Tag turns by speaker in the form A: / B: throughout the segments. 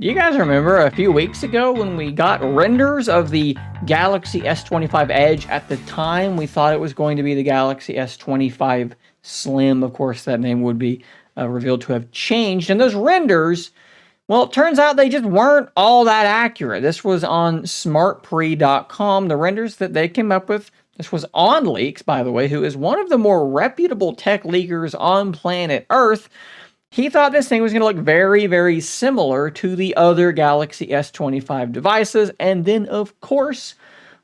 A: Do you guys remember a few weeks ago when we got renders of the Galaxy S25 Edge? At the time, we thought it was going to be the Galaxy S25 Slim. Of course, that name would be revealed to have changed. And those renders, well, it turns out they just weren't all that accurate. This was on smartpre.com. The renders that they came up with, this was on Leaks, by the way, who is one of the more reputable tech leakers on planet Earth. He thought this thing was going to look very, very similar to the other Galaxy S25 devices. And then, of course,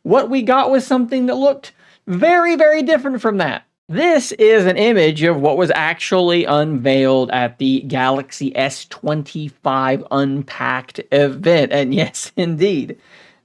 A: what we got was something that looked very, very different from that. This is an image of what was actually unveiled at the Galaxy S25 Unpacked event. And yes, indeed,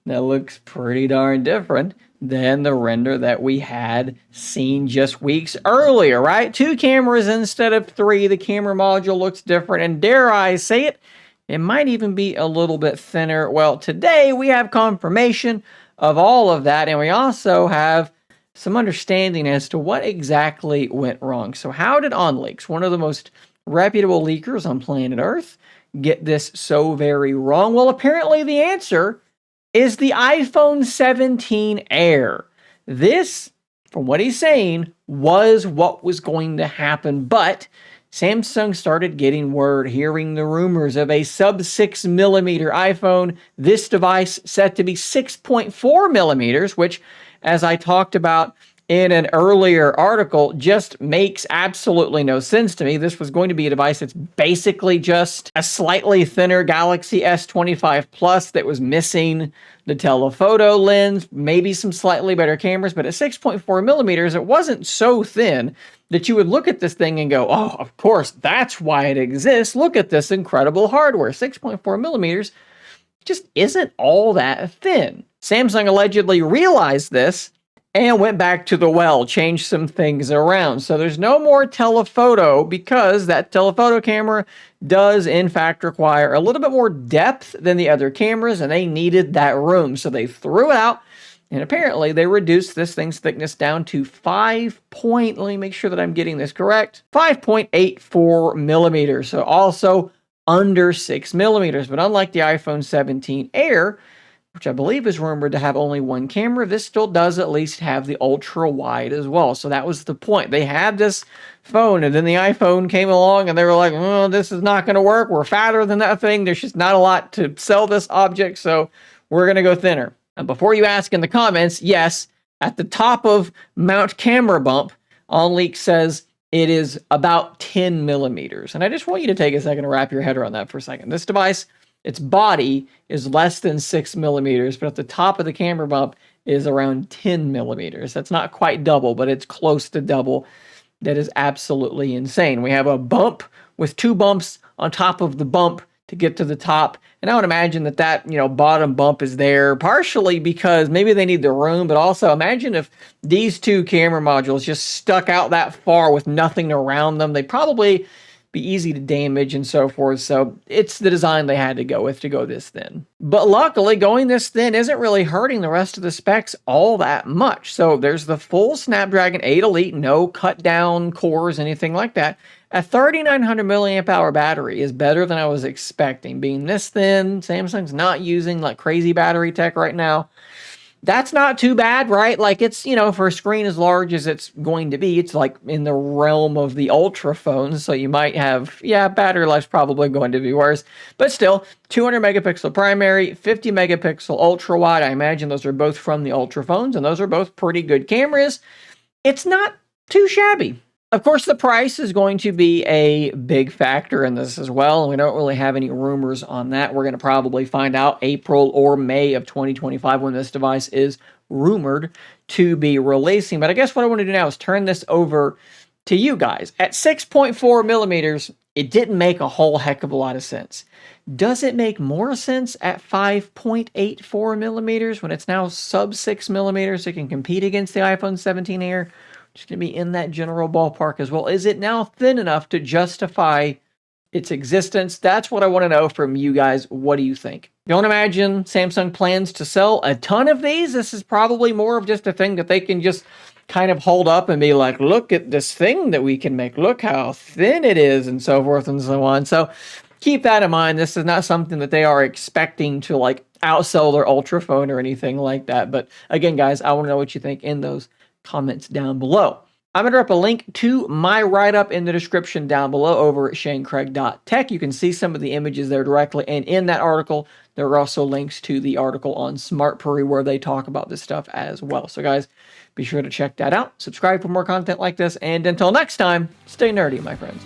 A: that looks pretty darn different than the render that we had seen just weeks earlier, right? 2 cameras instead of 3. The camera module looks different, and dare I say it, it might even be a little bit thinner. Well, today we have confirmation of all of that, and we also have some understanding as to what exactly went wrong. So how did OnLeaks, one of the most reputable leakers on planet Earth, get this so very wrong? Well, apparently the answer is the iPhone 17 Air. This, from what he's saying, was what was going to happen, but Samsung started getting word, hearing the rumors of a sub 6 millimeter iPhone. This device set to be 6.4 millimeters, which, as I talked about in an earlier article, just makes absolutely no sense to me. This was going to be a device that's basically just a slightly thinner Galaxy S25 Plus that was missing the telephoto lens, maybe some slightly better cameras, but at 6.4 millimeters, it wasn't so thin that you would look at this thing and go, oh, of course, that's why it exists. Look at this incredible hardware. 6.4 millimeters just isn't all that thin. Samsung allegedly realized this and went back to the well, changed some things around. So there's no more telephoto because that telephoto camera does in fact require a little bit more depth than the other cameras, and they needed that room. So they threw it out, and apparently they reduced this thing's thickness down to let me make sure that I'm getting this correct, 5.84 millimeters. So also under 6 millimeters. But unlike the iPhone 17 Air, which I believe is rumored to have only 1 camera, this still does at least have the ultra wide as well. So that was the point. They had this phone, and then the iPhone came along, and they were like, oh, this is not going to work. We're fatter than that thing. There's just not a lot to sell this object, so we're going to go thinner. And before you ask in the comments, yes, at the top of Mount Camera Bump, OnLeaks says it is about 10 millimeters. And I just want you to take a second to wrap your head around that for a second. This device, its body is less than 6 millimeters, but at the top of the camera bump is around 10 millimeters. That's not quite double, but it's close to double. That is absolutely insane. We have a bump with 2 bumps on top of the bump to get to the top. And I would imagine that bottom bump is there partially because maybe they need the room, but also imagine if these 2 camera modules just stuck out that far with nothing around them. They'd probably be easy to damage and so forth. So it's the design they had to go with to go this thin. But luckily, going this thin isn't really hurting the rest of the specs all that much. So there's the full Snapdragon 8 Elite, no cut down cores, anything like that. A 3900 milliamp hour battery is better than I was expecting. Being this thin, Samsung's not using like crazy battery tech right now. That's not too bad, right? Like it's, for a screen as large as it's going to be, it's like in the realm of the Ultra phones. So you might have, battery life's probably going to be worse. But still, 200 megapixel primary, 50 megapixel ultra wide. I imagine those are both from the Ultra phones, and those are both pretty good cameras. It's not too shabby. Of course, the price is going to be a big factor in this as well, and we don't really have any rumors on that. We're going to probably find out April or May of 2025 when this device is rumored to be releasing. But I guess what I want to do now is turn this over to you guys. At 6.4 millimeters, it didn't make a whole heck of a lot of sense. Does it make more sense at 5.84 millimeters when it's now sub 6 millimeters? It can compete against the iPhone 17 Air. Just going to be in that general ballpark as well. Is it now thin enough to justify its existence? That's what I want to know from you guys. What do you think? Don't imagine Samsung plans to sell a ton of these. This is probably more of just a thing that they can just kind of hold up and be like, look at this thing that we can make. Look how thin it is, and so forth and so on. So keep that in mind. This is not something that they are expecting to like outsell their Ultra phone or anything like that. But again, guys, I want to know what you think in those comments down below. I'm going to drop a link to my write-up in the description down below over at shanecraig.tech. You can see some of the images there directly, and in that article, there are also links to the article on SmartPuri where they talk about this stuff as well. So guys, be sure to check that out. Subscribe for more content like this, and until next time, stay nerdy, my friends.